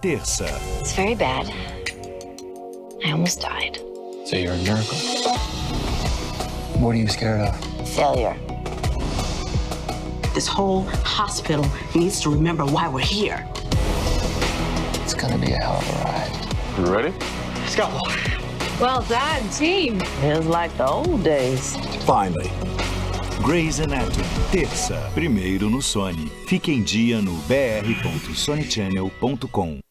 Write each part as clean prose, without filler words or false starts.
Terça. It's very bad. I almost died. So you're a miracle. What are you scared of? Failure. This whole hospital needs to remember why we're here. It's gonna be a hell of a ride. You ready? Let's go. Well done, team. Feels like the old days. Finally. Grey's Anatomy. Terça. Primeiro no Sony. Fique em dia no br.sonychannel.com.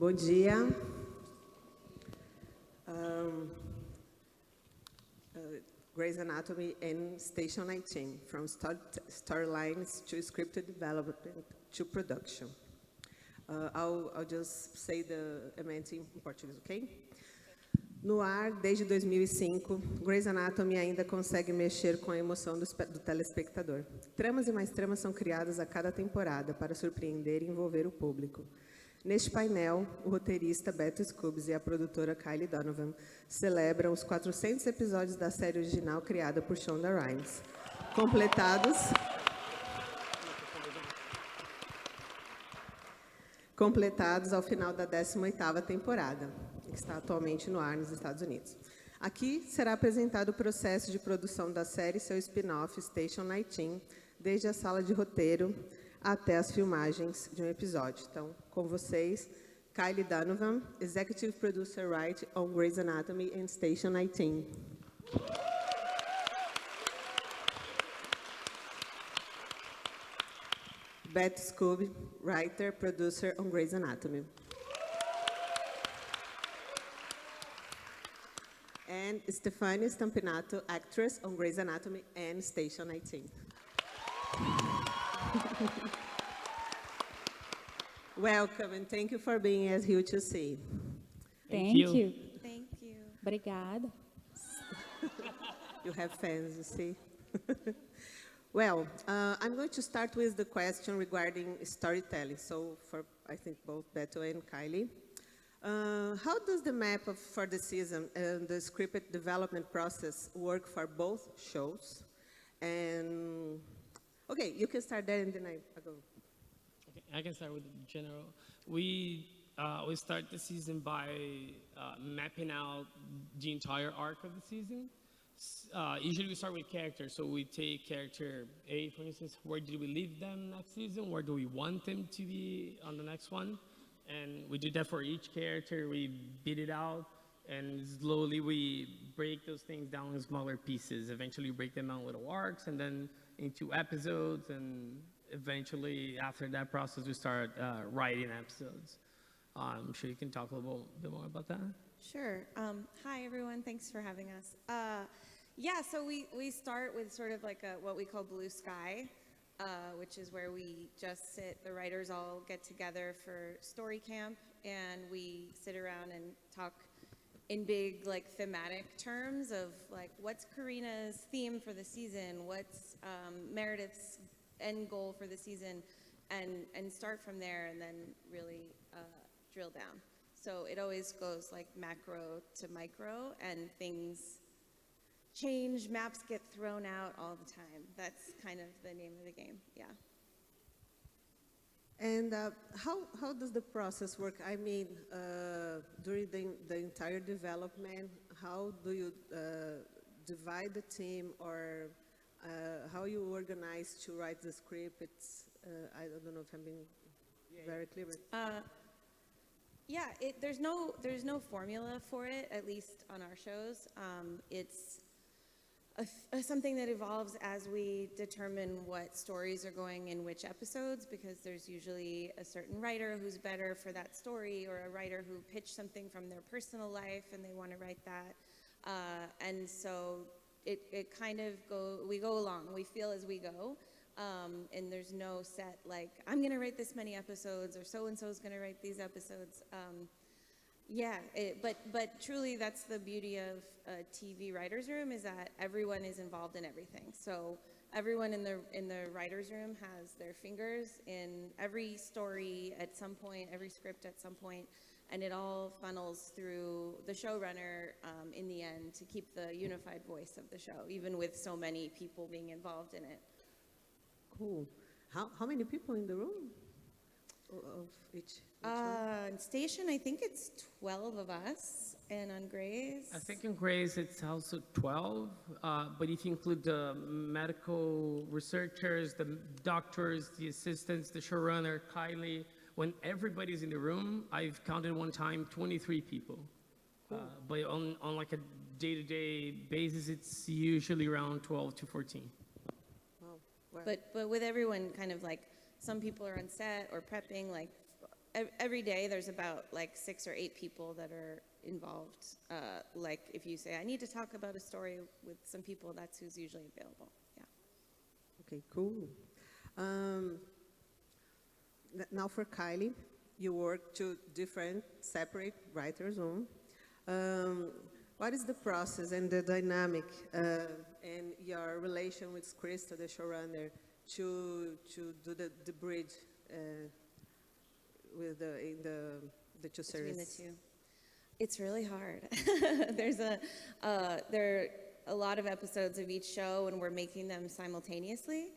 Bom dia. Grey's Anatomy and Station 19, from storylines to scripted development to production. I'll just say the event in Portuguese, okay? No ar, desde 2005, Grey's Anatomy ainda consegue mexer com a emoção do telespectador. Tramas e mais tramas são criadas a cada temporada para surpreender e envolver o público. Neste painel, o roteirista Beto Skubs e a produtora Kiley Donovan celebram os 400 episódios da série original criada por Shonda Rhimes, completados ao final da 18ª temporada, que está atualmente no ar nos Estados Unidos. Aqui será apresentado o processo de produção da série e seu spin-off Station 19, desde a sala de roteiro até as filmagens de um episódio. Então, com vocês, Kiley Donovan, Executive Producer Right on Grey's Anatomy and Station 19. Beto Skubs, Writer, Producer on Grey's Anatomy. And Stefania Spampinato, Actress on Grey's Anatomy and Station 19. Welcome and thank you for being as here to see. Thank you. Thank you. Obrigada. You have fans, you see. Well, I'm going to start with the question regarding storytelling. So for, I think, both Beto and Kiley. How does the map for the season and the script development process work for both shows? And okay, you can start there and then I go. Okay, I can start with the general. We start the season by mapping out the entire arc of the season. Usually we start with characters, so we take character A, for instance, where did we leave them next season? Where do we want them to be on the next one? And we do that for each character. We beat it out, and slowly we break those things down in smaller pieces. Eventually we break them out in little arcs, and then into episodes, and eventually after that process we start writing episodes. I'm sure you can talk a little bit more about that. Sure. Hi, everyone. Thanks for having us. Yeah, so we start with sort of like what we call blue sky, which is where we just sit, the writers all get together for story camp, and we sit around and talk in big, like, thematic terms of, like, what's Karina's theme for the season, what's Meredith's end goal for the season, and start from there and then really drill down. So it always goes like macro to micro, and things change, maps get thrown out all the time. That's kind of the name of the game, yeah. And how does the process work? I mean, during the entire development, how do you divide the team, or how you organize to write the script? It's, I don't know if I'm being very clear. Yeah, there's no formula for it, at least on our shows. It's something that evolves as we determine what stories are going in which episodes, because there's usually a certain writer who's better for that story, or a writer who pitched something from their personal life and they want to write that. And so it kind of we go along, we feel as we go, and there's no set, like, I'm gonna write this many episodes, or so-and-so's gonna write these episodes. But truly that's the beauty of a TV writer's room, is that everyone is involved in everything. So everyone in the writer's room has their fingers in every story at some point, every script at some point, and it all funnels through the showrunner in the end to keep the unified voice of the show, even with so many people being involved in it. Cool. How many people in the room of each one? On Station, I think it's 12 of us, and on Grey's, I think in Grey's it's also 12, but if you include the medical researchers, the doctors, the assistants, the showrunner, Kylie, when everybody's in the room, I've counted one time 23 people. But on like a day-to-day basis, it's usually around 12 to 14. Wow. but with everyone kind of like, some people are on set or prepping, like every day there's about like 6 or 8 people that are involved. Like if you say, I need to talk about a story with some people, that's who's usually available. Yeah. Okay, cool. Now for Kylie, you work 2 different separate writers' room. What is the process and the dynamic and your relation with Krista, the showrunner, to do the bridge with the 2 series? Between the 2. It's really hard. There are a lot of episodes of each show, and we're making them simultaneously.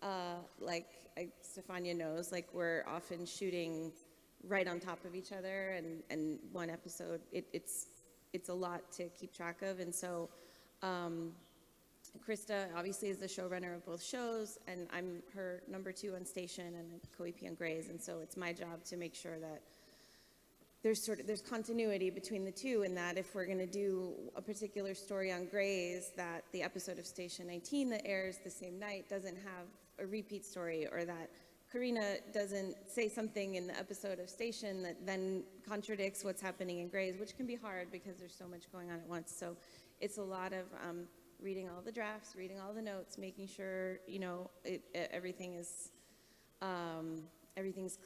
Stefania knows, like, we're often shooting right on top of each other, and one episode, it's a lot to keep track of. And so Krista obviously is the showrunner of both shows, and I'm her number 2 on Station and a co-EP on Grey's, and so it's my job to make sure that there's continuity between the 2, and that if we're going to do a particular story on Grey's, that the episode of Station 19 that airs the same night doesn't have a repeat story, or that Karina doesn't say something in the episode of Station that then contradicts what's happening in Grey's, which can be hard because there's so much going on at once. So it's a lot of reading all the drafts, reading all the notes, making sure, everything's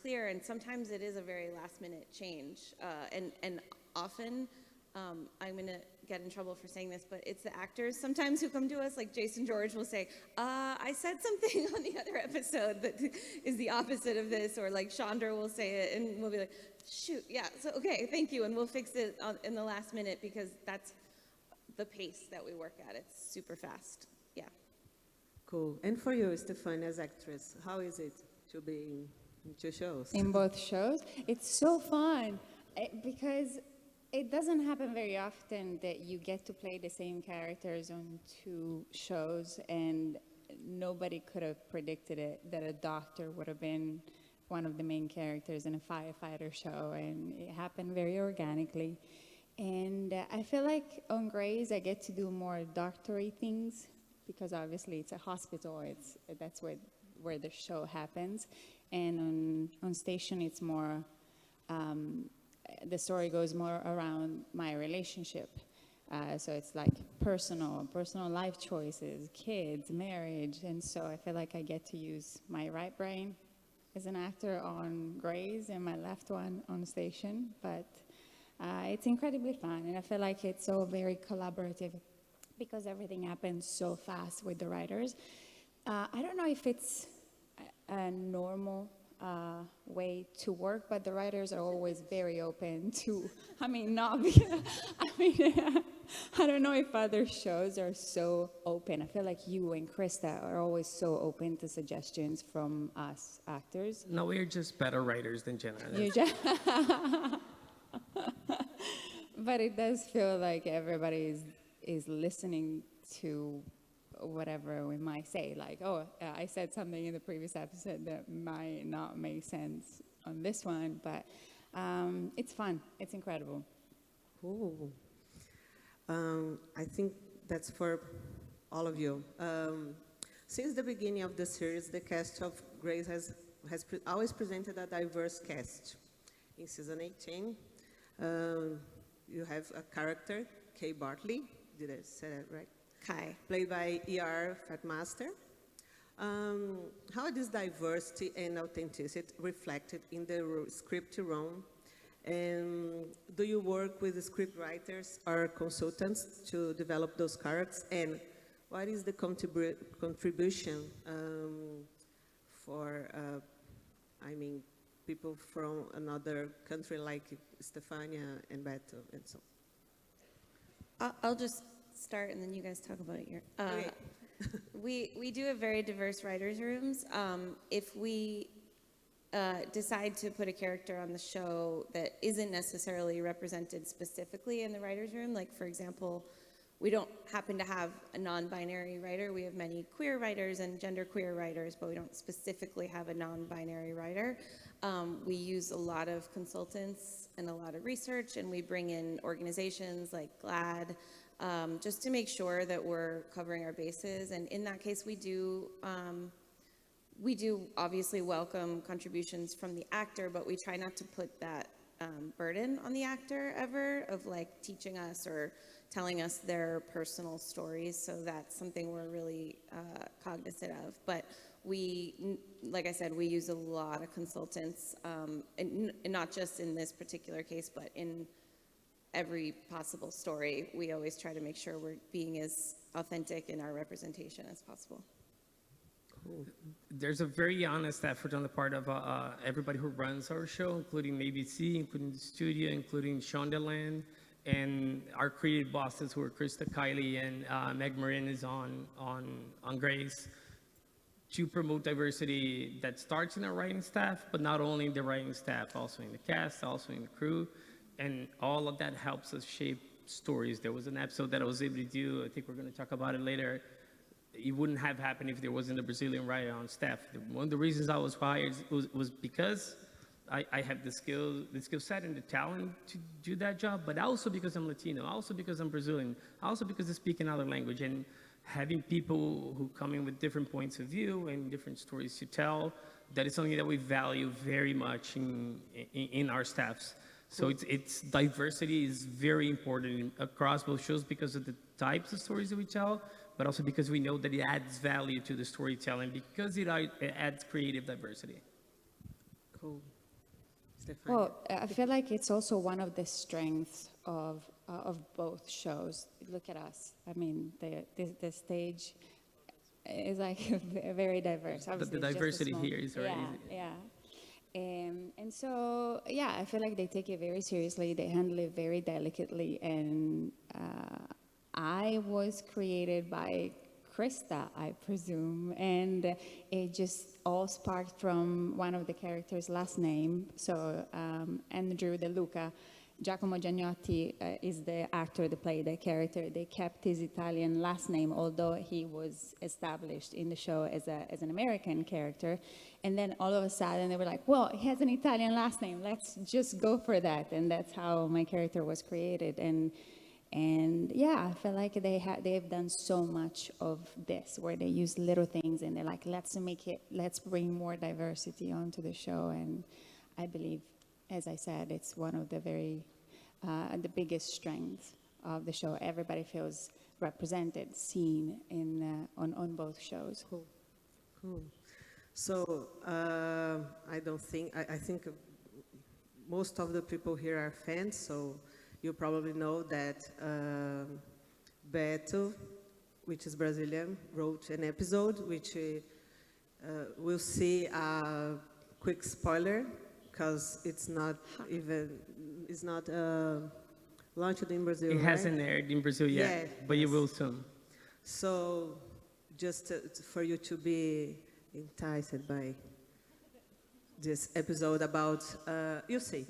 clear. And sometimes it is a very last minute change. And often, I'm going to get in trouble for saying this, but it's the actors sometimes who come to us, like Jason George will say, I said something on the other episode that is the opposite of this, or like Shonda will say it, and we'll be like, shoot, yeah, so okay, thank you, and we'll fix it in the last minute, because that's the pace that we work at. It's super fast. Yeah. Cool. And for you, Stefania, as actress, how is it to be in 2 shows? In both shows, it's so fun because it doesn't happen very often that you get to play the same characters on 2 shows, and nobody could have predicted it, that a doctor would have been one of the main characters in a firefighter show, and it happened very organically. And I feel like on Grey's, I get to do more doctory things, because obviously it's a hospital, that's where the show happens. And on Station, it's more, the story goes more around my relationship. So it's like personal life choices, kids, marriage. And so I feel like I get to use my right brain as an actor on Grey's and my left one on Station. But it's incredibly fun. And I feel like it's so very collaborative, because everything happens so fast with the writers. I don't know if it's a normal way to work, but the writers are always very open to, I don't know if other shows are so open. I feel like you and Krista are always so open to suggestions from us actors. No, we're just better writers than Jenna. But it does feel like everybody is listening to whatever we might say, like, I said something in the previous episode that might not make sense on this one, but it's fun. It's incredible. Cool. I think that's for all of you. Since the beginning of the series, the cast of Grey's has always presented a diverse cast. In season 18, you have a character, Kay Bartley, did I say that right? Kai. played by E.R. Fatmaster. How is diversity and authenticity reflected in the script room? And do you work with the script writers or consultants to develop those characters? And what is the contribution for, people from another country like Stefania and Beto and so on? I'll just start and then you guys talk about it here. Okay. We do have very diverse writers' rooms. If we decide to put a character on the show that isn't necessarily represented specifically in the writers' room, like for example, we don't happen to have a non-binary writer. We have many queer writers and genderqueer writers, but we don't specifically have a non-binary writer. We use a lot of consultants and a lot of research, and we bring in organizations like GLAAD, just to make sure that we're covering our bases. And in that case, we do obviously welcome contributions from the actor, but we try not to put that burden on the actor ever of like teaching us or telling us their personal stories. So that's something we're really cognizant of. But like I said, we use a lot of consultants, and not just in this particular case, but in every possible story. We always try to make sure we're being as authentic in our representation as possible. Cool. There's a very honest effort on the part of everybody who runs our show, including ABC, including the studio, including Shonda Land, and our creative bosses who are Krista Kiley and Meg Marin is on Grace, to promote diversity that starts in our writing staff, but not only in the writing staff, also in the cast, also in the crew, and all of that helps us shape stories. There was an episode that I was able to do, I think we're going to talk about it later. It wouldn't have happened if there wasn't a Brazilian writer on staff. One of the reasons I was hired was because I have the skill set and the talent to do that job, but also because I'm Latino, also because I'm Brazilian, also because I speak another language, and having people who come in with different points of view and different stories to tell, that is something that we value very much in our staffs. So it's diversity is very important across both shows because of the types of stories that we tell, but also because we know that it adds value to the storytelling because it adds creative diversity. Cool. Stefania. Well, I feel like it's also one of the strengths of both shows. Look at us. I mean, the stage is like very diverse. Obviously, The it's just a diversity small- here is already... Yeah. And so, yeah, I feel like they take it very seriously. They handle it very delicately. And I was created by Krista, I presume. And it just all sparked from one of the characters' last name. So Andrew De Luca, Giacomo Giannotti is the actor that played the character. They kept his Italian last name, although he was established in the show as an American character. And then all of a sudden they were like, well, he has an Italian last name. Let's just go for that. And that's how my character was created. And yeah, I feel like they've done so much of this, where they use little things and they're like, let's bring more diversity onto the show. And I believe, as I said, it's one of the the biggest strengths of the show. Everybody feels represented, seen on both shows. Cool. So I think most of the people here are fans, so you probably know that Beto, which is Brazilian, wrote an episode which we'll see a quick spoiler because it's not launched in Brazil. It hasn't aired in Brazil yet, but it will soon. So just for you to be enticed by this episode about, you see.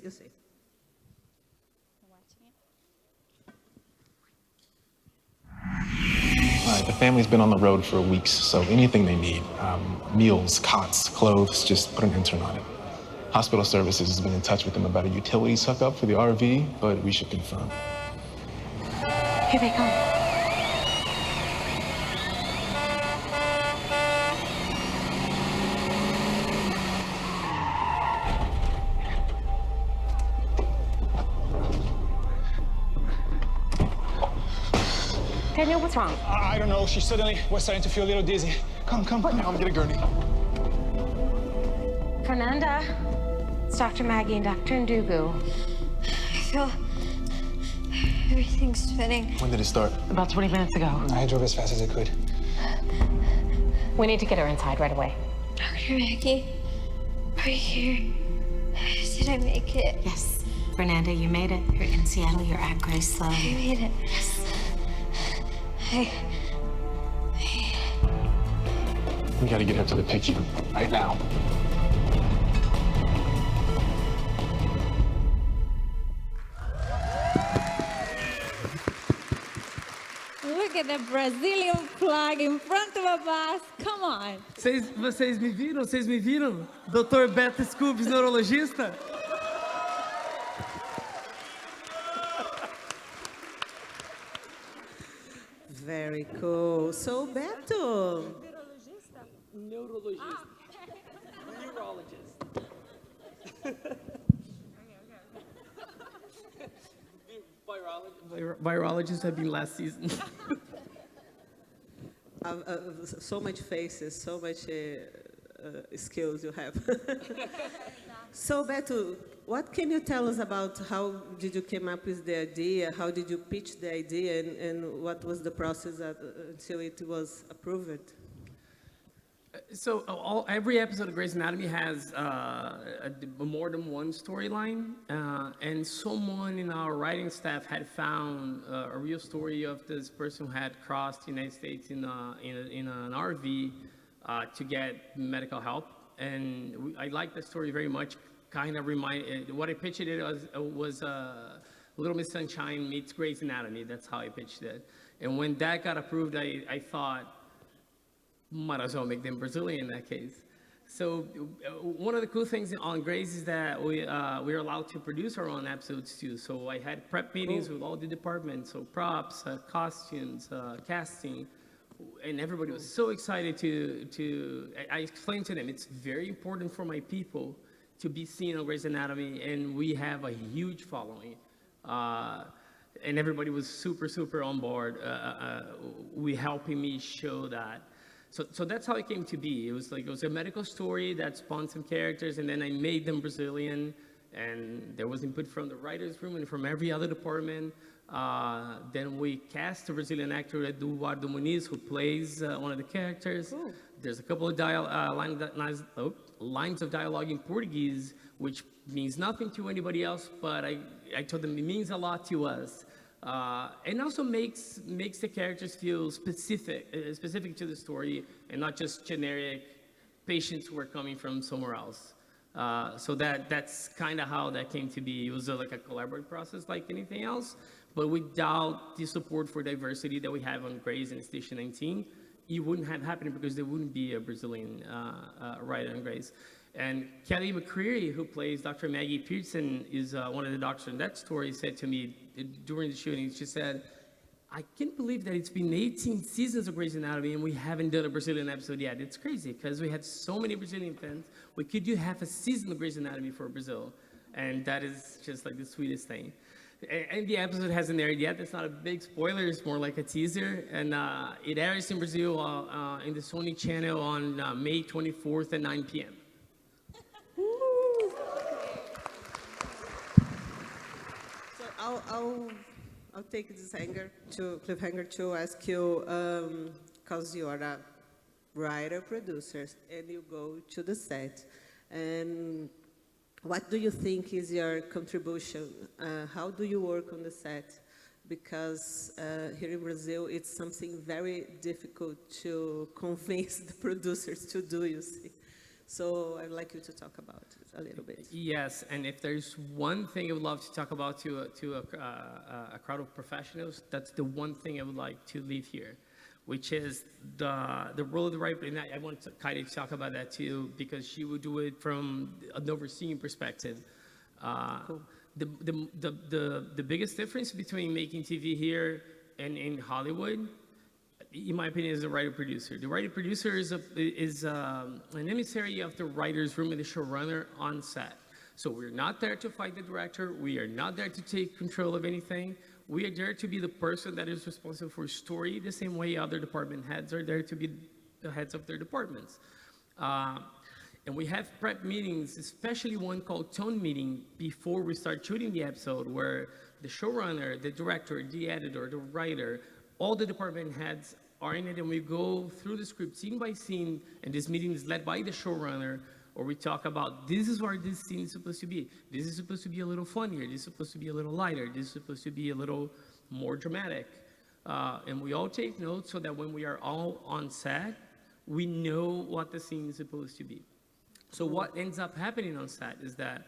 The family's been on the road for weeks, so anything they need, meals, cots, clothes, just put an intern on it. Hospital services has been in touch with them about a utilities hookup for the RV, but we should confirm. Here they come. Daniel, what's wrong? I don't know. She suddenly was starting to feel a little dizzy. Come. I'm get a gurney. Fernanda, it's Dr. Maggie and Dr. Ndugu. I feel everything's spinning. When did it start? About 20 minutes ago. I drove as fast as I could. We need to get her inside right away. Dr. Maggie, are you here? Did I make it? Yes. Fernanda, you made it. You're in Seattle. You're at Grace Sloan. I made it. Yes. We gotta get her to the PICU right now. Look at the Brazilian flag in front of a bus. Come on. Vocês me viram? Vocês me viram? Dr. Beto Skubs, neurologista? Very cool. So, Beto, Neurologista. Neurologist. Virologists have been last season. so much faces, so much skills you have. So, Beto, what can you tell us about how did you come up with the idea? How did you pitch the idea, and what was the process until it was approved? So every episode of Grey's Anatomy has more than one storyline, and someone in our writing staff had found a real story of this person who had crossed the United States in an RV to get medical help, and I liked the story very much. Kind of what I pitched it was Little Miss Sunshine meets Grey's Anatomy. That's how I pitched it, and when that got approved, I thought, might as well make them Brazilian in that case. So one of the cool things on Grey's is that we're allowed to produce our own episodes too. So I had prep meetings with all the departments, so props, costumes, casting, and everybody was so excited I explained to them, it's very important for my people to be seen on Grey's Anatomy, and we have a huge following. And everybody was super on board, helping me show that. So that's how it came to be. It was a medical story that spawned some characters, and then I made them Brazilian, and there was input from the writer's room and from every other department. Then we cast a Brazilian actor, Eduardo Muniz, who plays one of the characters. Cool. There's a couple of lines of dialogue in Portuguese, which means nothing to anybody else, but I told them it means a lot to us. And also makes the characters feel specific to the story, and not just generic patients who are coming from somewhere else. So that's kind of how that came to be. It was like a collaborative process like anything else, but without the support for diversity that we have on Grey's and Station 19, it wouldn't have happened because there wouldn't be a Brazilian writer on Grey's. And Kelly McCreary, who plays Dr. Maggie Pearson, is one of the doctors in that story, said to me during the shooting, she said, I can't believe that it's been 18 seasons of Grey's Anatomy and we haven't done a Brazilian episode yet. It's crazy because we had so many Brazilian fans. We could do half a season of Grey's Anatomy for Brazil. And that is just like the sweetest thing. And the episode hasn't aired yet. That's not a big spoiler. It's more like a teaser. And it airs in Brazil in the Sony channel on May 24th at 9 p.m. So I'll take this cliffhanger to ask you, because you are a writer, producer, and you go to the set. And what do you think is your contribution? How do you work on the set? Because here in Brazil, it's something very difficult to convince the producers to do, you see. So I'd like you to talk about it a little bit. Yes, and if there's one thing I would love to talk about to a crowd of professionals, that's the one thing I would like to leave here, which is the role of the writer. And I want Kylie to talk about that too, because she would do it from an overseeing perspective. Cool. The biggest difference between making TV here and in Hollywood, in my opinion, is the writer-producer. The writer-producer is an emissary of the writer's room and the showrunner on set. So we're not there to fight the director. We are not there to take control of anything. We are there to be the person that is responsible for story, the same way other department heads are there to be the heads of their departments. And we have prep meetings, especially one called tone meeting, before we start shooting the episode, where the showrunner, the director, the editor, the writer, all the department heads are in it, and we go through the script scene by scene, and this meeting is led by the showrunner, or we talk about, this is where this scene is supposed to be. This is supposed to be a little funnier. This is supposed to be a little lighter. This is supposed to be a little more dramatic. And we all take notes so that when we are all on set, we know what the scene is supposed to be. So what ends up happening on set is that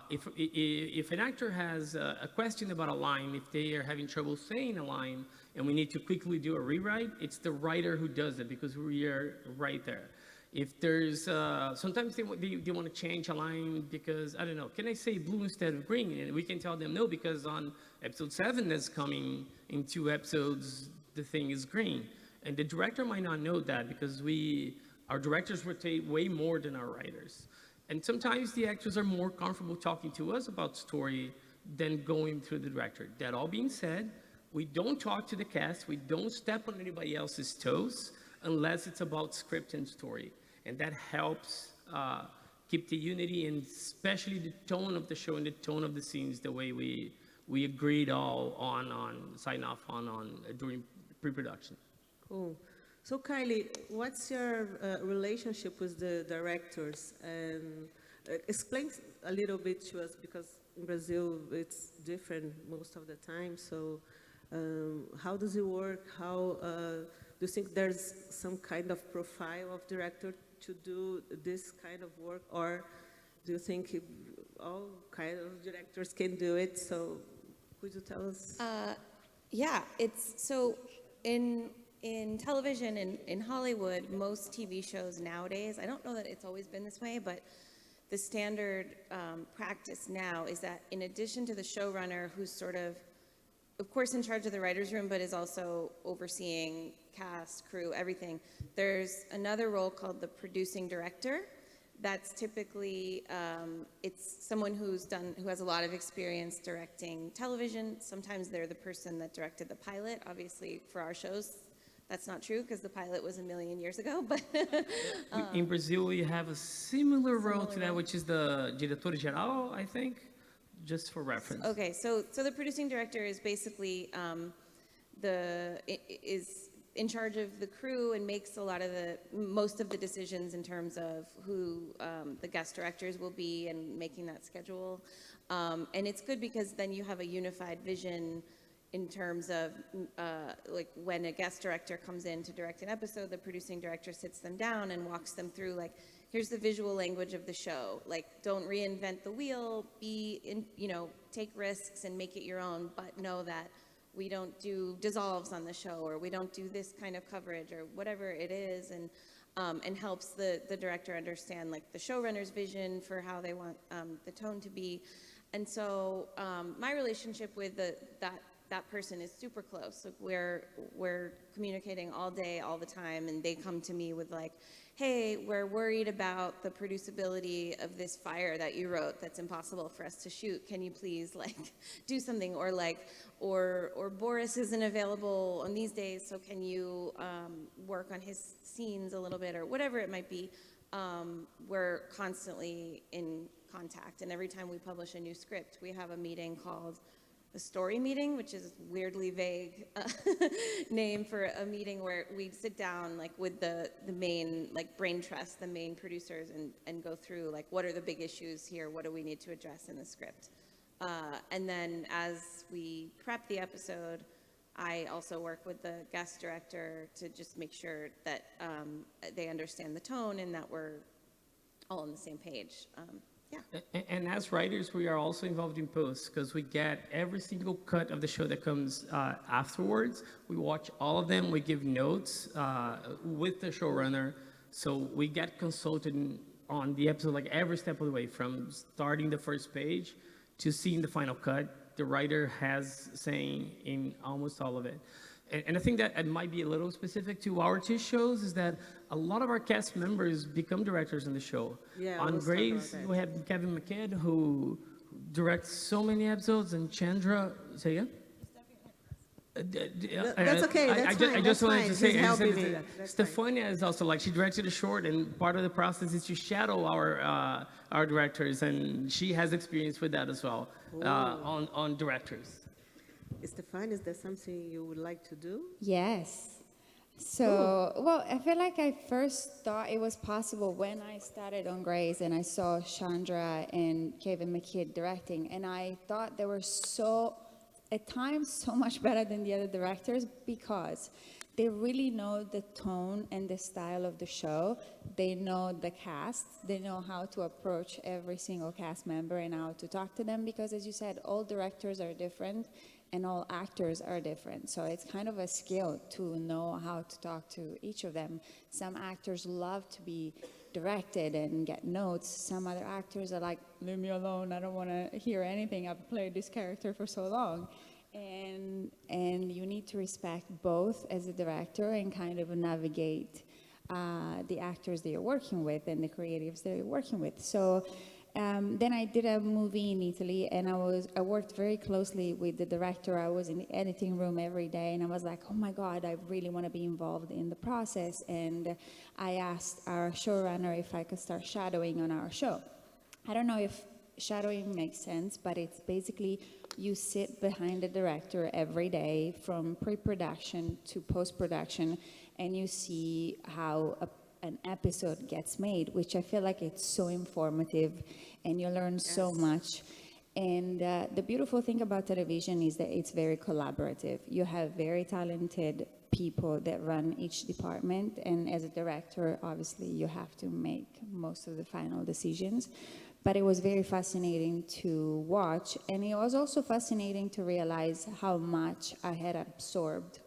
if an actor has a question about a line, if they are having trouble saying a line, and we need to quickly do a rewrite, it's the writer who does it, because we are right there. If there's, sometimes they want to change a line because, I don't know, can I say blue instead of green? And we can tell them no, because on episode 7 that's coming in 2 episodes, the thing is green. And the director might not know that, because our directors rotate way more than our writers. And sometimes the actors are more comfortable talking to us about story than going through the director. That all being said, we don't talk to the cast, we don't step on anybody else's toes unless it's about script and story. And that helps keep the unity, and especially the tone of the show and the tone of the scenes, the way we agreed all sign off on during pre-production. Cool. So Kiley, what's your relationship with the directors? And explain a little bit to us, because in Brazil it's different most of the time. So how does it work? How do you think there's some kind of profile of director to do this kind of work, or do you think all kind of directors can do it? So could you tell us? Yeah, it's so in television, in Hollywood, most TV shows nowadays, I don't know that it's always been this way, but the standard practice now is that in addition to the showrunner, who's sort of course, in charge of the writer's room, but is also overseeing cast, crew, everything, there's another role called the producing director. That's typically, it's someone who has a lot of experience directing television. Sometimes they're the person that directed the pilot. Obviously, for our shows, that's not true because the pilot was 1,000,000 years ago, but... In Brazil, we have a similar role to that, which is the Diretora Geral, I think, just for reference. Okay, so the producing director is basically is in charge of the crew and makes most of the decisions in terms of who the guest directors will be and making that schedule. And it's good because then you have a unified vision in terms of like when a guest director comes in to direct an episode, the producing director sits them down and walks them through, like, here's the visual language of the show. Like, don't reinvent the wheel, take risks and make it your own, but know that we don't do dissolves on the show, or we don't do this kind of coverage, or whatever it is, and helps the director understand, like, the showrunner's vision for how they want the tone to be. And so my relationship with that person is super close. Like, we're communicating all day, all the time, and they come to me with, like, hey, we're worried about the producibility of this fire that you wrote that's impossible for us to shoot. Can you please, like, do something? Or, like, or Boris isn't available on these days, so can you work on his scenes a little bit, or whatever it might be. We're constantly in contact, and every time we publish a new script, we have a meeting called the story meeting, which is a weirdly vague name for a meeting where we sit down, like, with the main, like, brain trust, the main producers, and go through, like, what are the big issues here? What do we need to address in the script? And then as we prep the episode, I also work with the guest director to just make sure that they understand the tone and that we're all on the same page. Yeah. And as writers, we are also involved in post, because we get every single cut of the show that comes afterwards. We watch all of them. We give notes with the showrunner. So we get consulted on the episode, like, every step of the way, from starting the first page to seeing the final cut. The writer has saying in almost all of it. And I think that it might be a little specific to our two shows, is that a lot of our cast members become directors in the show. Yeah, on Grace, we have Kevin McKidd, who directs so many episodes, and Chandra, say again? That's okay. That's fine. I just That's wanted fine. to say, He's I just helping wanted to me. say that That's fine. Stefania is also like, she directed a short, and part of the process is to shadow our directors, and she has experience with that as well on directors. Stefan, is there something you would like to do? Yes. So, well, I feel like I first thought it was possible when I started on Grey's and I saw Chandra and Kevin McKidd directing, and I thought they were at times so much better than the other directors because they really know the tone and the style of the show. They know the cast. They know how to approach every single cast member and how to talk to them because, as you said, all directors are different and all actors are different. So it's kind of a skill to know how to talk to each of them. Some actors love to be directed and get notes. Some other actors are like, leave me alone, I don't want to hear anything. I've played this character for so long. And you need to respect both as a director and kind of navigate the actors that you're working with and the creatives that you're working with. So then I did a movie in Italy, and I worked very closely with the director. I was in the editing room every day, and I was like, oh my God, I really want to be involved in the process. And I asked our showrunner if I could start shadowing on our show. I don't know if shadowing makes sense, but it's basically you sit behind the director every day from pre-production to post-production, and you see how an episode gets made, which I feel like it's so informative and you learn so much. And the beautiful thing about television is that it's very collaborative. You have very talented people that run each department, and as a director, obviously, you have to make most of the final decisions. But it was very fascinating to watch, and it was also fascinating to realize how much I had absorbed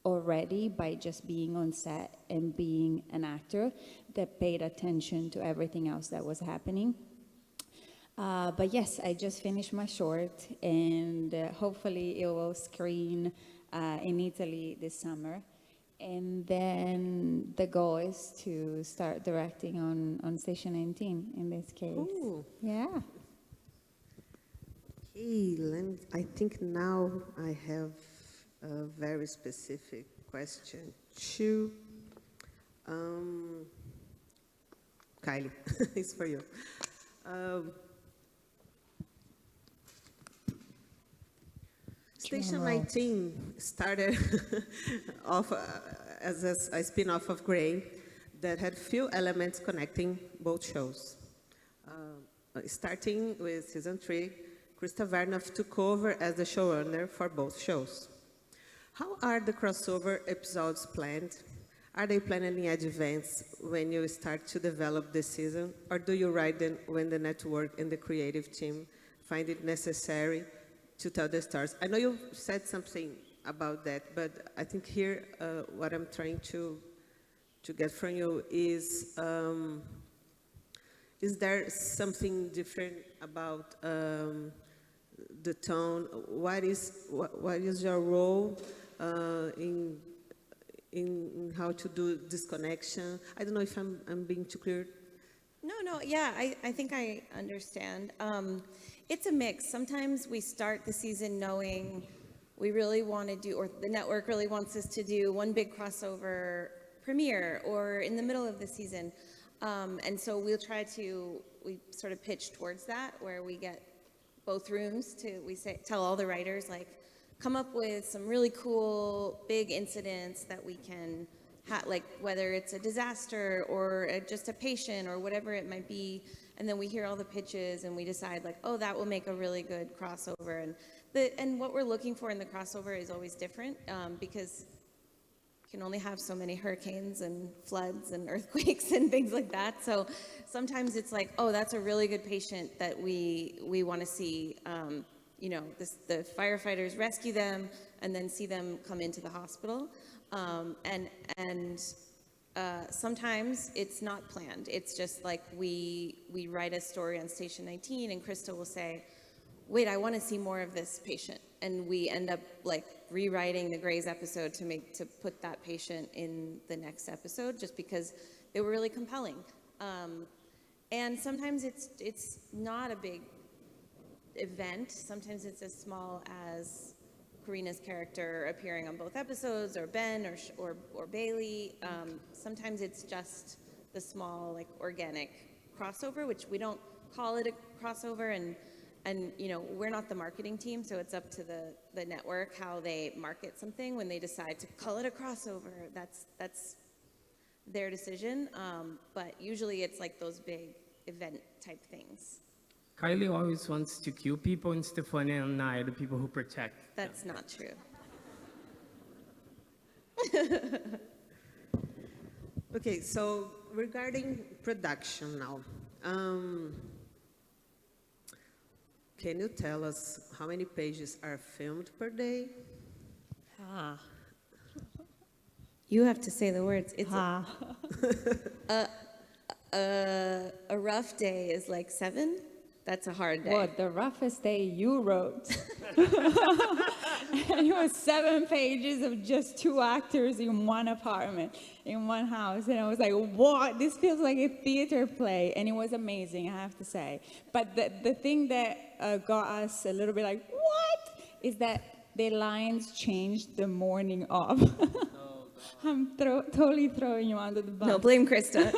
already by just being on set and being an actor that paid attention to everything else that was happening. But yes, I just finished my short, and hopefully it will screen in Italy this summer. And then the goal is to start directing on Station 19 in this case. Ooh. Yeah. Okay, I think now I have a very specific question to Kiley. It's for you. Station 19 started off as a spin-off of Grey that had few elements connecting both shows. Starting with season 3, Krista Vernoff took over as the showrunner for both shows. How are the crossover episodes planned? Are they planned in advance when you start to develop the season, or do you write them when the network and the creative team find it necessary to tell the stories? I know you said something about that, but I think here what I'm trying to get from you is there something different about the tone? What is your role in how to do this connection? I don't know if I'm being too clear. No, yeah, I think I understand. It's a mix. Sometimes we start the season knowing we really want to do, or the network really wants us to do one big crossover premiere or in the middle of the season. And so we sort of pitch towards that, where we get both rooms tell all the writers, like, come up with some really cool big incidents that we can like whether it's a disaster or just a patient or whatever it might be, and then we hear all the pitches and we decide, like, oh, that will make a really good crossover. And what we're looking for in the crossover is always different, because you can only have so many hurricanes and floods and earthquakes and things like that. So sometimes it's like, oh, that's a really good patient that we want to see, the firefighters rescue them and then see them come into the hospital. Sometimes it's not planned. It's just like we write a story on Station 19 and Krista will say, wait, I want to see more of this patient. And we end up like rewriting the Grey's episode to put that patient in the next episode, just because they were really compelling. And sometimes it's not a big event. Sometimes it's as small as Karina's character appearing on both episodes, or Ben, or Bailey. Sometimes it's just the small, like, organic crossover, which we don't call it a crossover, and you know, we're not the marketing team, so it's up to the network how they market something. When they decide to call it a crossover, that's their decision. But usually it's like those big event type things. Kylie always wants to kill people, and Stefania and I are the people who protect. That's not true. Okay, so regarding production now, can you tell us how many pages are filmed per day? You have to say the words. It's a rough day is like 7. That's a hard day. What, the roughest day you wrote? And it was 7 pages of just 2 actors in one apartment, in one house. And I was like, what? This feels like a theater play. And it was amazing, I have to say. But the thing that got us a little bit like, what? Is that the lines changed the morning of. I'm totally throwing you under the bus. No, blame Krista.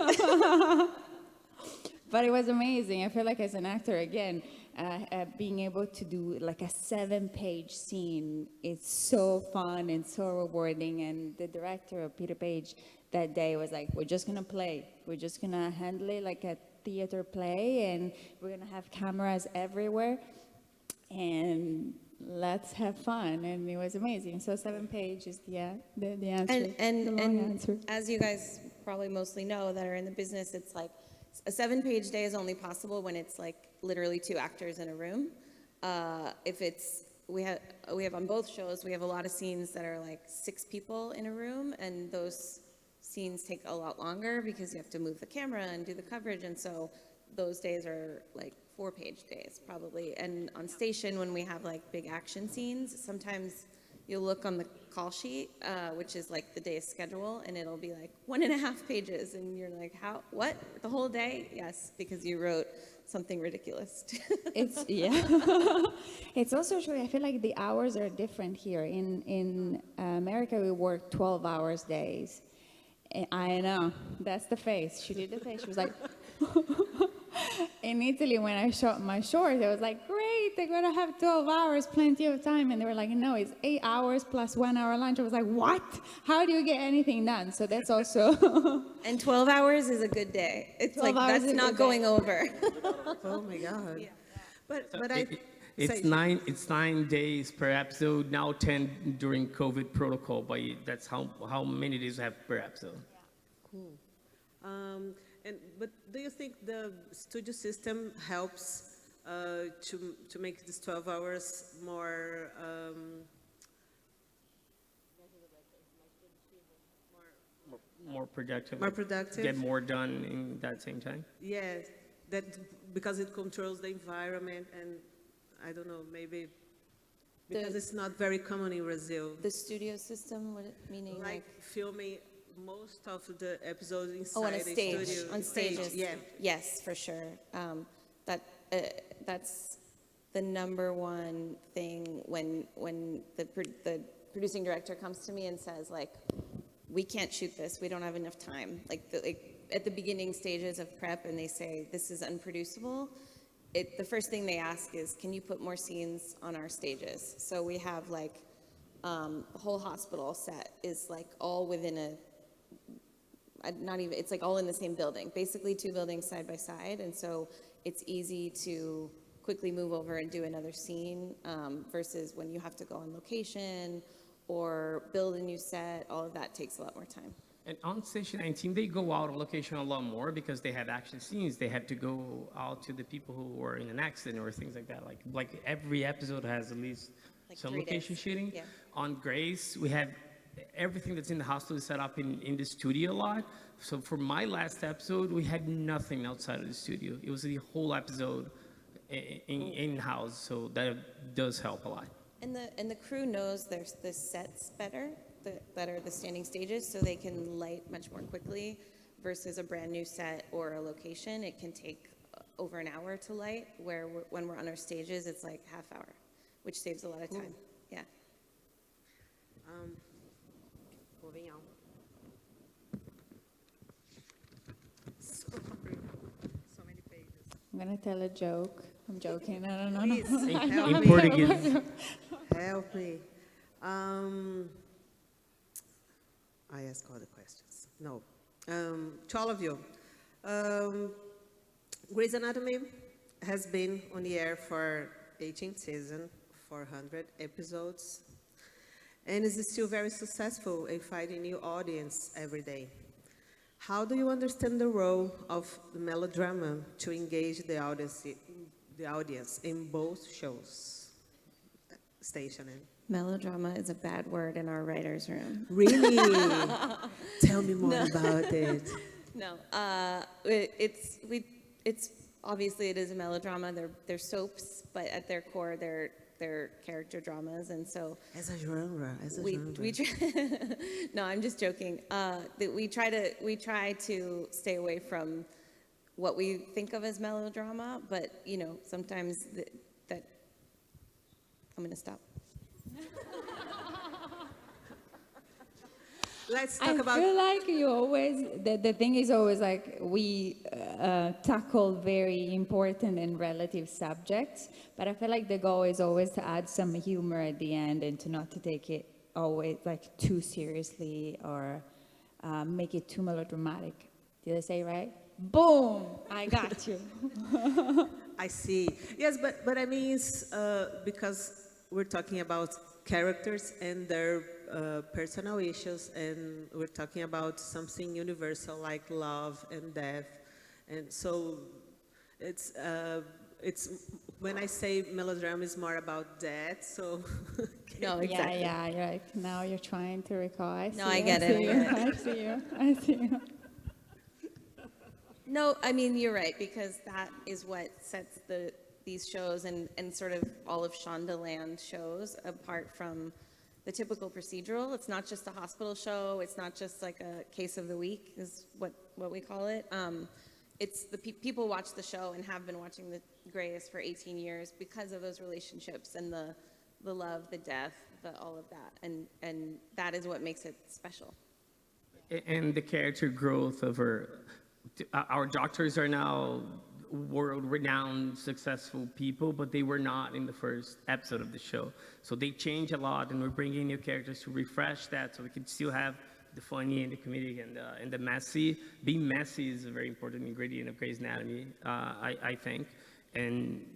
But it was amazing. I feel like as an actor, again, being able to do like a 7-page scene is so fun and so rewarding. And the director, Peter Page, that day was like, we're just going to play. We're just going to handle it like a theater play, and we're going to have cameras everywhere. And let's have fun. And it was amazing. So 7 pages, the answer. And the long answer. As you guys probably mostly know that are in the business, it's like a 7-page day is only possible when it's like literally 2 actors in a room. If it's, we have on both shows, we have a lot of scenes that are like 6 people in a room, and those scenes take a lot longer because you have to move the camera and do the coverage, and so those days are like 4-page days probably. And on station, when we have like big action scenes, sometimes you'll look on the call sheet, which is like the day's schedule, and it'll be like 1.5 pages, and you're like, how, what, the whole day? Yes, because you wrote something ridiculous. It's, yeah. It's also true, I feel like the hours are different here. In America, we work 12 hours days. And I know, that's the face. She did the face, she was like, in Italy, when I shot my short, I was like, great, they're gonna have 12 hours, plenty of time. And they were like, no, it's 8 hours plus 1 hour lunch. I was like, what? How do you get anything done? So that's also... And 12 hours is a good day. It's like, that's not going over. Oh my God. Yeah. But It's 9 days per episode, now 10 during COVID protocol, but that's how many days we have per episode. Cool. But do you think the studio system helps to make these 12 hours more more productive? More productive? Get more done in that same time? Yes, that because it controls the environment, and I don't know, maybe because it's not very common in Brazil. The studio system, what meaning? Like filming most of the episodes inside on a stage, the studio. on stages. Yeah. Yes, for sure. That's the number one thing when the producing director comes to me and says, like, we can't shoot this, we don't have enough time. Like at the beginning stages of prep, and they say this is unproducible. The first thing they ask is, can you put more scenes on our stages? So we have like the whole hospital set is like all within it's like all in the same building, basically 2 buildings side by side. And so it's easy to quickly move over and do another scene versus when you have to go on location or build a new set. All of that takes a lot more time. And on Station 19, they go out on location a lot more because they have action scenes. They have to go out to the people who were in an accident or things like that. Like every episode has at least like some location shooting. Yeah. On Grace, we have everything that's in the hospital is set up in the studio a lot. So for my last episode, we had nothing outside of the studio. It was the whole episode in-house, so that does help a lot. And the crew knows there's the sets better, that are the standing stages, so they can light much more quickly versus a brand new set or a location. It can take over an hour to light, where when we're on our stages, it's like half hour, which saves a lot of time. Yeah. Moving on. Sorry. So many pages. I'm gonna tell a joke. I'm joking. No. Please, help In me. Portuguese. Help me. I ask all the questions. No. To all of you. Grey's Anatomy has been on the air for 18 seasons, 400 episodes, and is still very successful in finding new audience every day. How do you understand the role of the melodrama to engage the audience in both shows? Station and Melodrama is a bad word in our writer's room. really? Tell me more about it. No, it's obviously it is a melodrama. They're soaps, but at their core, they're character dramas, and so As a genre. we try, no, I'm just joking. That we try to stay away from what we think of as melodrama, but sometimes that I'm going to stop. Let's talk I about. feel like you always, the thing is always like we tackle very important and relative subjects, but I feel like the goal is always to add some humor at the end and to not to take it always like too seriously or make it too melodramatic. Did I say right? Boom! I got you. I see. Yes, but I mean, it's, because we're talking about characters and their personal issues, and we're talking about something universal like love and death, and so it's when I say melodrama is more about that. So No, exactly. Yeah, you're like, now you're trying to recall. I get it. I see you. No, I mean, you're right, because that is what sets these shows and sort of all of Shonda Land shows apart from the typical procedural. It's not just a hospital show. It's not just like a case of the week is what we call it. It's the people watch the show and have been watching the Greys for 18 years because of those relationships and the love, the death, all of that. And that is what makes it special. And the character growth of her. Our doctors are now world-renowned, successful people, but they were not in the first episode of the show. So they change a lot, and we're bringing new characters to refresh that, so we can still have the funny and the comedic and the messy. Being messy is a very important ingredient of Grey's Anatomy, I think, and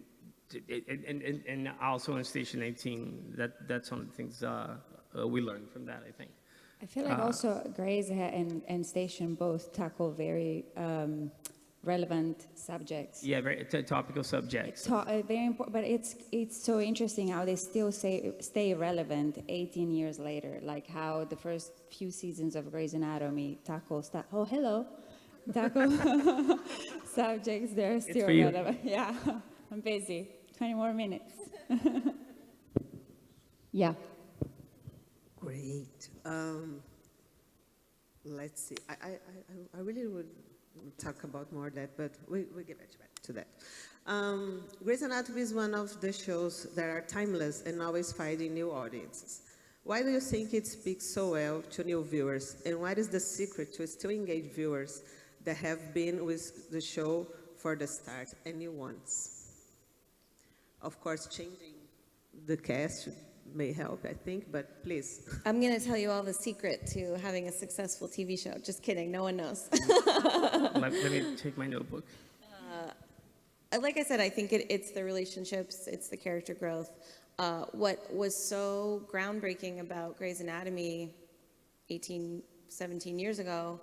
also in Station 19, that's one of the things we learned from that, I think. I feel like also Grey's and Station both tackle very relevant subjects. Yeah, very topical subjects. Very important, but it's so interesting how they still stay relevant 18 years later. Like how the first few seasons of Grey's Anatomy tackle subjects. They're still relevant. Yeah, I'm busy. 20 more minutes. Yeah. Great. Let's see. I really would talk about more of that, but we'll get back to that. Grey's Anatomy is one of the shows that are timeless and always finding new audiences. Why do you think it speaks so well to new viewers, and what is the secret to still engage viewers that have been with the show for the start and new ones? Of course, changing the cast may help, I think, but please. I'm going to tell you all the secret to having a successful TV show. Just kidding. No one knows. Let me take my notebook. Like I said, I think it's the relationships, it's the character growth. What was so groundbreaking about Grey's Anatomy 17 years ago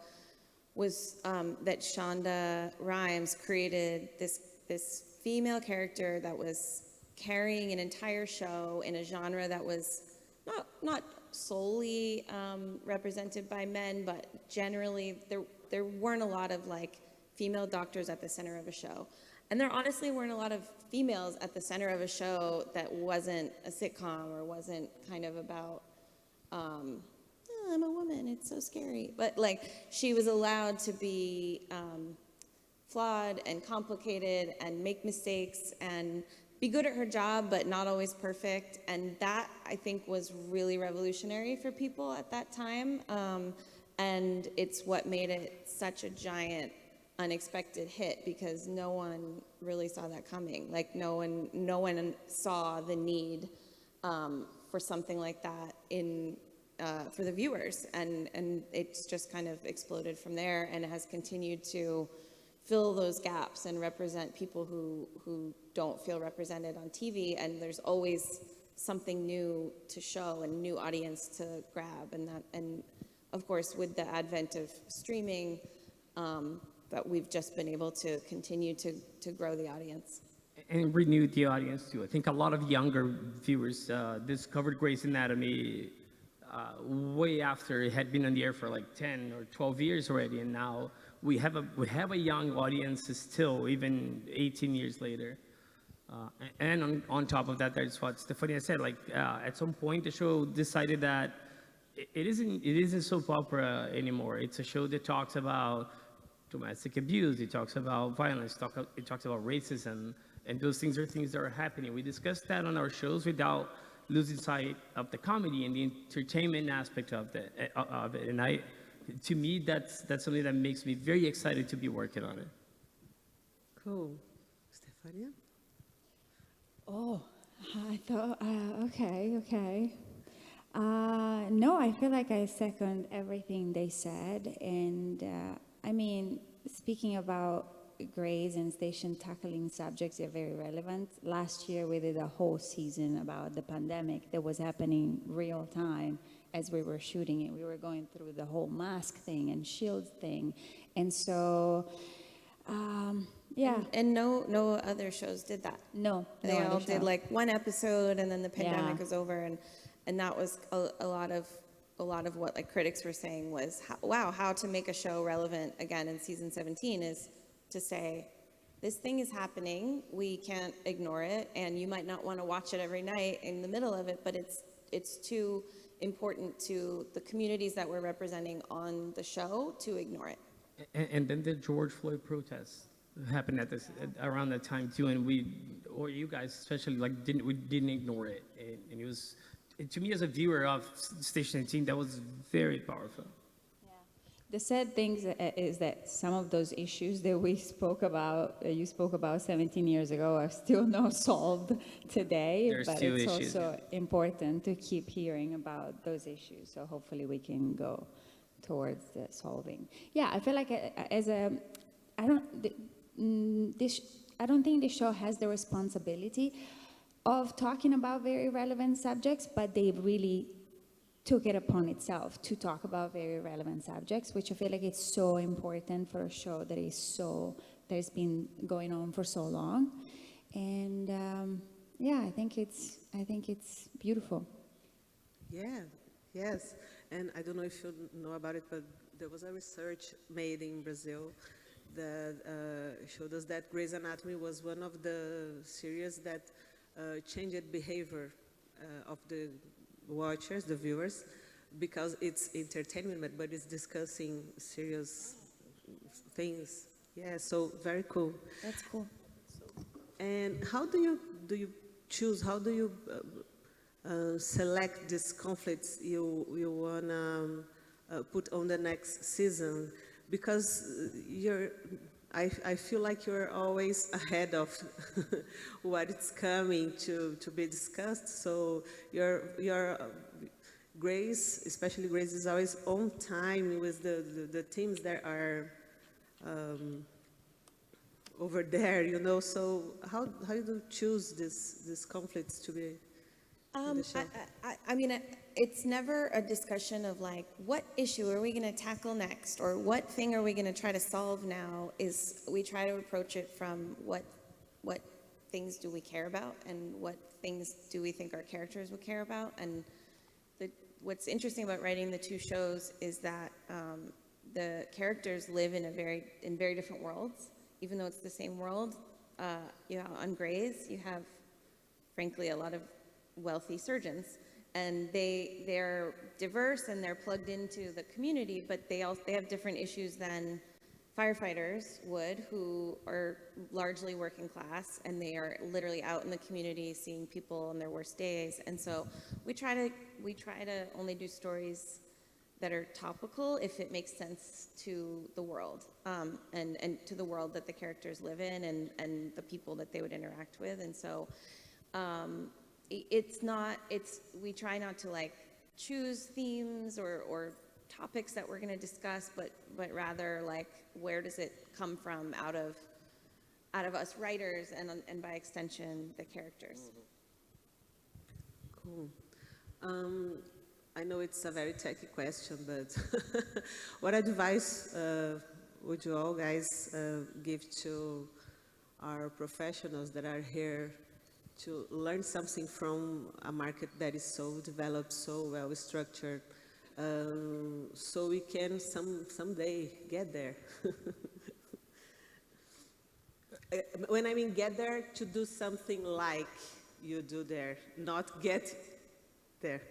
was that Shonda Rhimes created this female character that was carrying an entire show in a genre that was not solely represented by men, but generally there weren't a lot of like female doctors at the center of a show. And there honestly weren't a lot of females at the center of a show that wasn't a sitcom or wasn't kind of about, oh, I'm a woman, it's so scary. But like she was allowed to be flawed and complicated and make mistakes and be good at her job, but not always perfect. And that, I think, was really revolutionary for people at that time. And it's what made it such a giant, unexpected hit, because no one really saw that coming. Like, no one saw the need for something like that for the viewers. And it's just kind of exploded from there, and it has continued to fill those gaps and represent people who don't feel represented on TV. And there's always something new to show and new audience to grab. And of course, with the advent of streaming, that we've just been able to continue to grow the audience. And renew the audience too. I think a lot of younger viewers discovered Grey's Anatomy way after it had been on the air for like 10 or 12 years already, and now we have a young audience still, even 18 years later. And on top of that, that's what Stefania said. Like at some point, the show decided that it isn't soap opera anymore. It's a show that talks about domestic abuse. It talks about violence. It talks about racism, and those things are things that are happening. We discussed that on our shows without losing sight of the comedy and the entertainment aspect of it. And to me, that's something that makes me very excited to be working on it. Cool. Stefania? Oh, I thought, okay. No, I feel like I second everything they said. And I mean, speaking about Grey's and station tackling subjects are very relevant. Last year, we did a whole season about the pandemic that was happening real time as we were shooting it. We were going through the whole mask thing and shield thing. And so, yeah. And no other shows did that. No They all other show. did like one episode, and then the pandemic was over, and that was a lot of what like critics were saying was, how to make a show relevant again in season 17 is to say, this thing is happening, we can't ignore it, and you might not want to watch it every night in the middle of it, but it's too important to the communities that we're representing on the show to ignore it. And then the George Floyd protests happened around that time too, and you guys especially, like we didn't ignore it, and it was, to me as a viewer of Station 18, that was very powerful. The sad thing is that some of those issues that we spoke about, you spoke about 17 years ago, are still not solved today. There's but still it's issues, also important to keep hearing about those issues. So hopefully we can go towards the solving. Yeah, I feel like I don't think the show has the responsibility of talking about very relevant subjects, but they really took it upon itself to talk about very relevant subjects, which I feel like it's so important for a show that has been going on for so long. And yeah, I think it's beautiful. Yeah, yes. And I don't know if you know about it, but there was a research made in Brazil that showed us that Grey's Anatomy was one of the series that changed behavior of the watchers, the viewers, because it's entertainment, but it's discussing serious things. Yeah, so very cool. That's cool. And how do you choose? How do you select these conflicts you wanna put on the next season? Because I feel like you're always ahead of what is coming to be discussed. So your Grace, especially Grace, is always on time with the teams that are over there, you know. So how do you choose these conflicts to be in the show? I mean, it's never a discussion of like, what issue are we going to tackle next, or what thing are we going to try to solve now. We try to approach it from what things do we care about, and what things do we think our characters would care about. And what's interesting about writing the two shows is that the characters live in very different worlds, even though it's the same world. On Grey's, you have, frankly, a lot of wealthy surgeons, and they're diverse and they're plugged into the community, but they have different issues than firefighters would, who are largely working class, and they are literally out in the community seeing people on their worst days. And so we try to only do stories that are topical if it makes sense to the world, and to the world that the characters live in, and the people that they would interact with. And so we try not to like choose themes or topics that we're going to discuss, but rather like, where does it come from out of us writers, and by extension the characters. Cool. I know it's a very techy question, but what advice would you all guys give to our professionals that are here to learn something from a market that is so developed, so well structured, so we can someday get there? When I mean get there, to do something like you do there, not get there.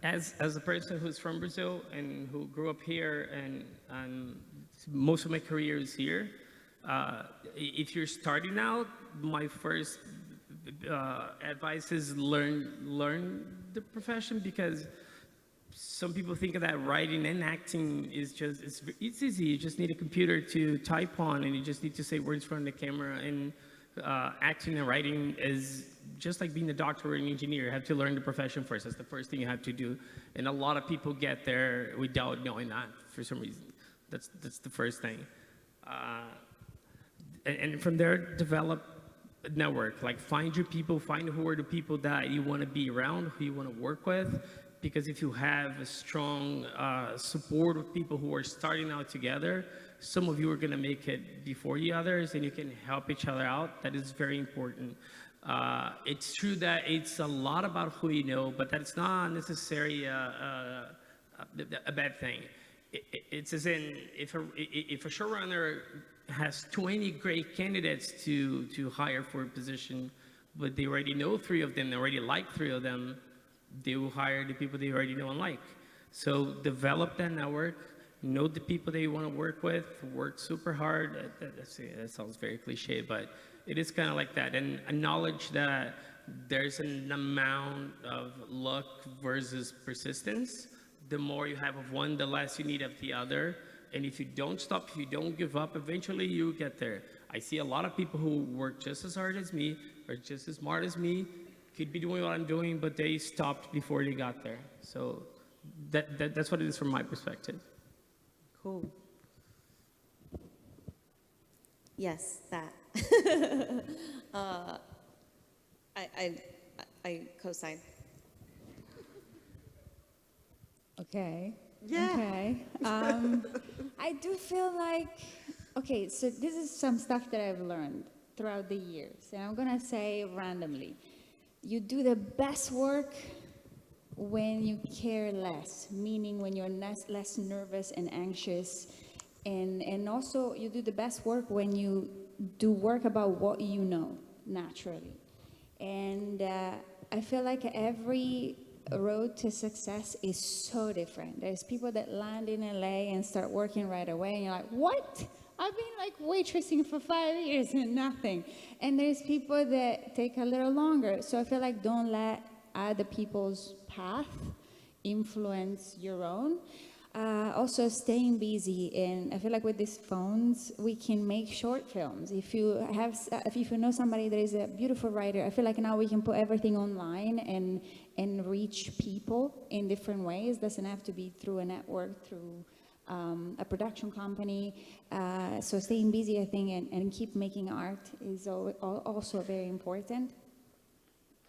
As a person who's from Brazil and who grew up here, and most of my career is here, if you're starting out, my first advice is learn the profession, because some people think that writing and acting is just, it's easy. You just need a computer to type on, and you just need to say words in front of the camera. And acting and writing is just like being a doctor or an engineer. You have to learn the profession first. That's the first thing you have to do. And a lot of people get there without knowing that for some reason. That's the first thing. And from there, develop a network. Like, find your people, find who are the people that you want to be around, who you want to work with. Because if you have a strong support of people who are starting out together, some of you are going to make it before the others, and you can help each other out. That is very important. It's true that it's a lot about who you know, but that's not necessarily a bad thing. It's as in, if a showrunner has 20 great candidates to hire for a position, but they already know 3 of them, they already like 3 of them, they will hire the people they already know and like. So develop that network, know the people that you want to work with, work super hard. That sounds very cliche, but it is kind of like that. And acknowledge that there's an amount of luck versus persistence. The more you have of one, the less you need of the other. And if you don't stop, if you don't give up, eventually you'll get there. I see a lot of people who work just as hard as me, or just as smart as me, could be doing what I'm doing, but they stopped before they got there. So that's what it is from my perspective. Cool. Yes, that. I co-sign. Okay. Yeah. Okay. I do feel like, okay, so this is some stuff that I've learned throughout the years, and I'm gonna say randomly. You do the best work when you care less, meaning when you're less nervous and anxious. And also you do the best work when you do work about what you know naturally. And I feel like every road to success is so different. There's people that land in LA and start working right away, and you're like, what? I've been like waitressing for 5 years and nothing. And there's people that take a little longer. So I feel like don't let other people's path influence your own. Also staying busy, and I feel like with these phones we can make short films. If you know somebody that is a beautiful writer, I feel like now we can put everything online and reach people in different ways. Doesn't have to be through a network, through a production company. So staying busy, I think, and keep making art is also very important.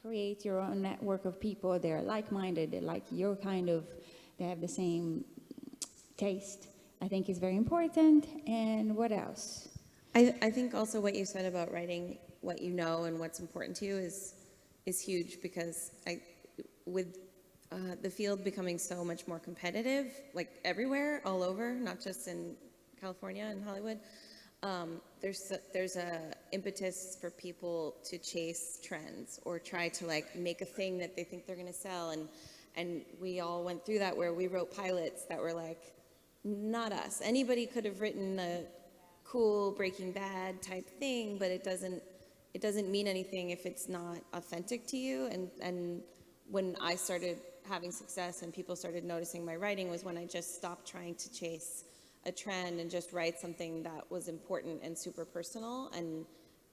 Create your own network of people. They're like-minded, they like your kind of, they have the same taste, I think is very important. And what else? I think also what you said about writing what you know and what's important to you is huge, because with the field becoming so much more competitive, like everywhere, all over, not just in California and Hollywood, there's a impetus for people to chase trends or try to like make a thing that they think they're going to sell. And we all went through that, where we wrote pilots that were like not us. Anybody could have written a cool Breaking Bad type thing, but it doesn't mean anything if it's not authentic to you. And when I started having success and people started noticing my writing was when I just stopped trying to chase a trend and just write something that was important and super personal. And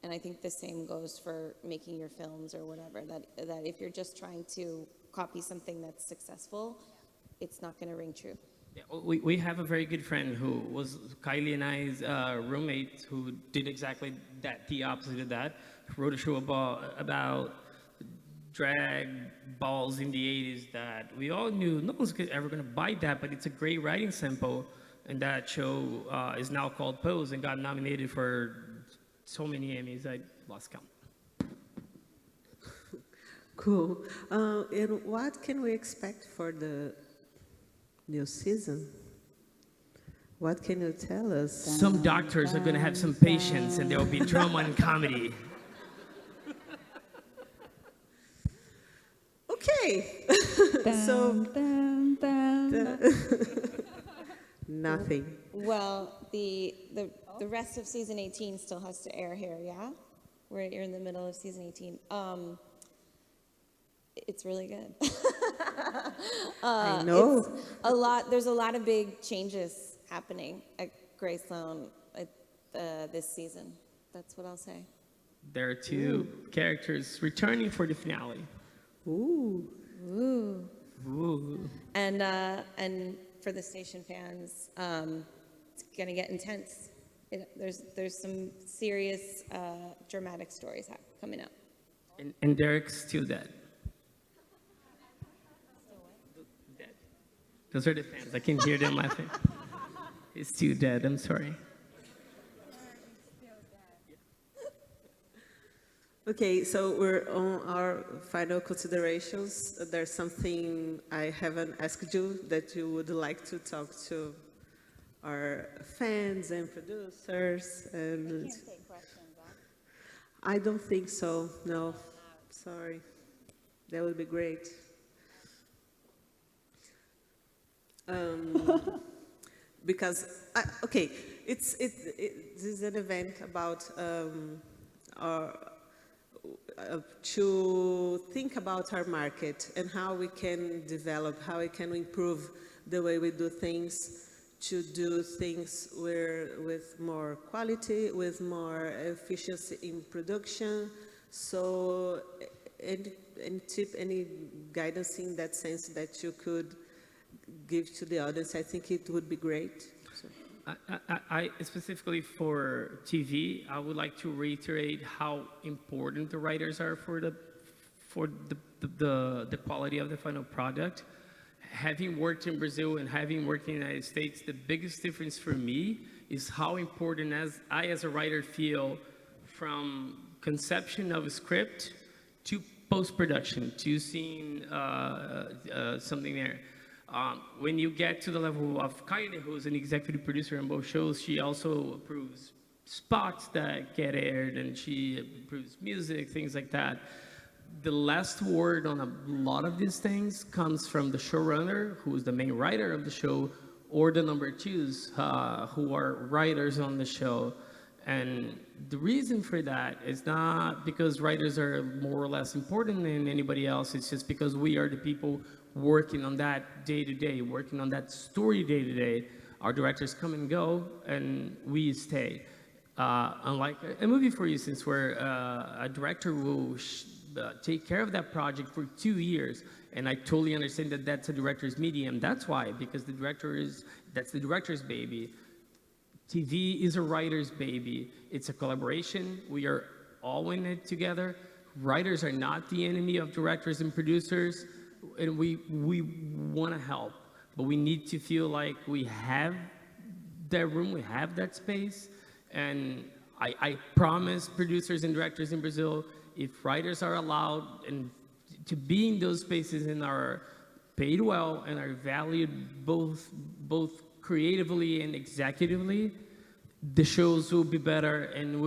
I think the same goes for making your films or whatever, that if you're just trying to copy something that's successful, it's not going to ring true. Yeah, we have a very good friend who was Kylie and I's roommate who did exactly that, the opposite of that. Wrote a show about drag balls in the 80s that we all knew no one's ever going to buy that, but it's a great writing sample. And that show is now called Pose and got nominated for so many Emmys, I lost count. Cool. And what can we expect for the new season? What can you tell us? Some doctors are going to have some patience and there will be drama and comedy. Okay. So, nothing. Well, the rest of season 18 still has to air here, yeah? You're in the middle of season 18. It's really good. I know. There's a lot of big changes happening at Grey Sloan this season. That's what I'll say. There are two characters returning for the finale. Ooh. Ooh. Ooh. And for the station fans, it's gonna get intense. There's some serious dramatic stories coming up. And Derek's still dead. Dead. Those are the fans. I can hear them laughing. He's still dead. I'm sorry. Okay, so we're on our final considerations. There's something I haven't asked you that you would like to talk to our fans and producers. And I can't take questions, huh? I don't think so. No, sorry. That would be great. Because this is an event about to think about our market and how we can develop, how we can improve the way we do things, to do things with more quality, with more efficiency in production. So, any tip, any guidance in that sense that you could give to the audience, I think it would be great. So. I specifically for TV, I would like to reiterate how important the writers are for the quality of the final product. Having worked in Brazil and having worked in the United States, the biggest difference for me is how important I as a writer feel from conception of a script to post-production, to seeing something there. When you get to the level of Kylie, who's an executive producer on both shows, she also approves spots that get aired, and she approves music, things like that. The last word on a lot of these things comes from the showrunner, who's the main writer of the show, or the number twos, who are writers on the show. And the reason for that is not because writers are more or less important than anybody else. It's just because we are the people working on that day to day, working on that story day to day. Our directors come and go, and we stay. Unlike a movie, for instance, where a director will take care of that project for 2 years, and I totally understand that that's a director's medium. That's why, because that's the director's baby. TV is a writer's baby. It's a collaboration. We are all in it together. Writers are not the enemy of directors and producers, and we want to help, but we need to feel like we have that room, we have that space. And I promise producers and directors in Brazil, if writers are allowed and to be in those spaces and are paid well and are valued both creatively and executively, the shows will be better and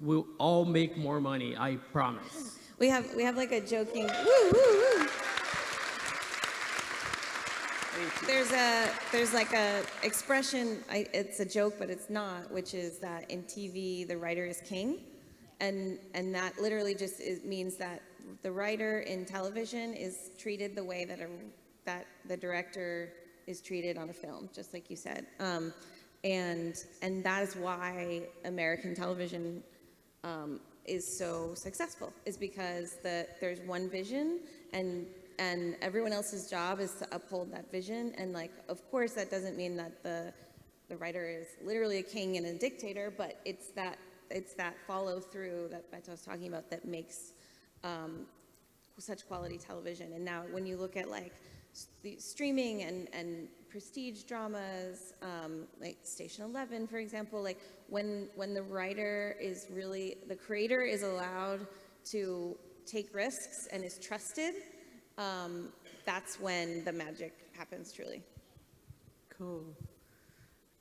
we'll all make more money, I promise. We have like a joking, woo, woo, woo. There's like a expression, it's a joke, but it's not, which is that in TV, the writer is king. And that literally just means that the writer in television is treated the way that the director is treated on a film, just like you said. And that is why American television is so successful, is because there's one vision and everyone else's job is to uphold that vision. And like, of course, that doesn't mean that the writer is literally a king and a dictator, but it's that follow through that Beto was talking about that makes such quality television. And now when you look at like the streaming and prestige dramas, like Station 11, for example, like when the writer is really, the creator is allowed to take risks and is trusted, that's when the magic happens, truly. Cool.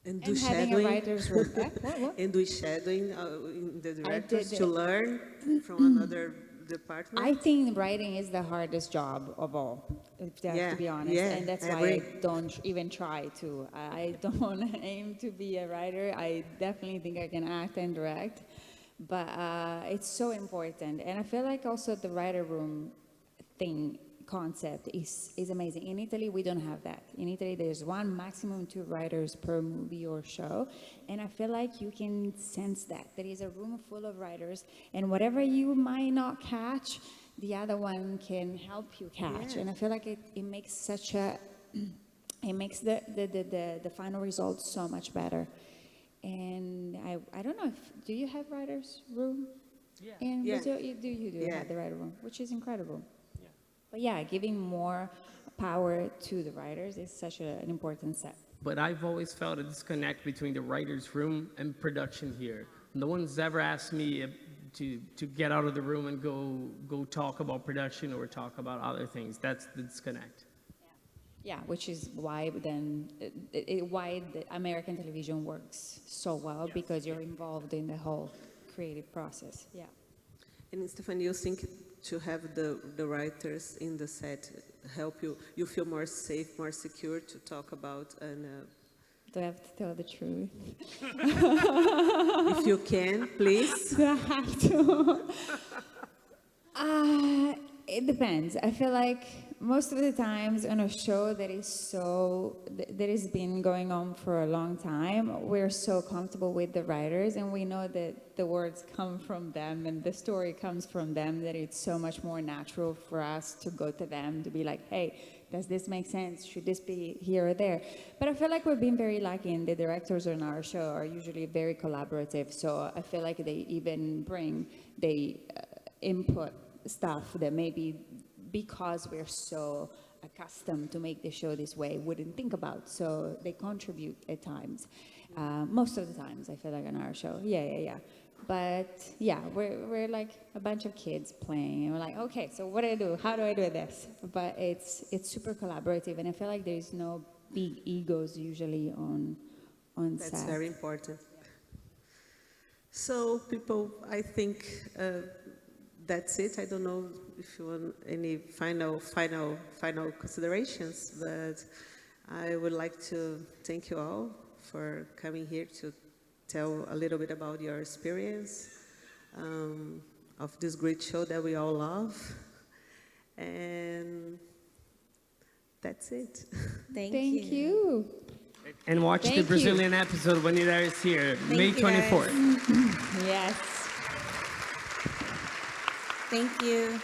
And having a writer's room. What? And do shadowing in the directors to learn from another department? I think writing is the hardest job of all, if I have to be honest. And that's why I don't even try to. I don't aim to be a writer. I definitely think I can act and direct. But it's so important. And I feel like also the writer room concept is amazing. In Italy, we don't have that. In Italy, there's one, maximum 2 writers per movie or show. And I feel like you can sense that. There is a room full of writers, and whatever you might not catch, the other one can help you catch. And I feel like it makes such a, it makes the final result so much better. And I don't know, do you have writers' room? Yeah. In Brazil, you do have the writer room, which is incredible. But yeah, giving more power to the writers is such an important step. But I've always felt a disconnect between the writer's room and production here. No one's ever asked me to get out of the room and go talk about production or talk about other things. That's the disconnect. Yeah, which is why then why the American television works so well, because you're involved in the whole creative process. Yeah. And Stefania, you think to have the writers in the set help you feel more safe, more secure to talk about and do I have to tell the truth? If you can, please. Do I have to? It depends. I feel like most of the times on a show that has been going on for a long time, we're so comfortable with the writers and we know that the words come from them and the story comes from them, that it's so much more natural for us to go to them to be like, hey, does this make sense? Should this be here or there? But I feel like we've been very lucky, and the directors on our show are usually very collaborative. So I feel like they even input stuff that maybe because we're so accustomed to make the show this way, wouldn't think about. So they contribute at times. Most of the times, I feel like on our show. Yeah. But yeah, we're like a bunch of kids playing, and we're like, okay, so what do I do? How do I do this? But it's super collaborative, and I feel like there's no big egos usually on set. That's very important. So people, I think that's it. I don't know if you want any final considerations, but I would like to thank you all for coming here to tell a little bit about your experience of this great show that we all love. And that's it. Thank you. And watch the Brazilian episode when it airs here, May 24th. Yes. Thank you.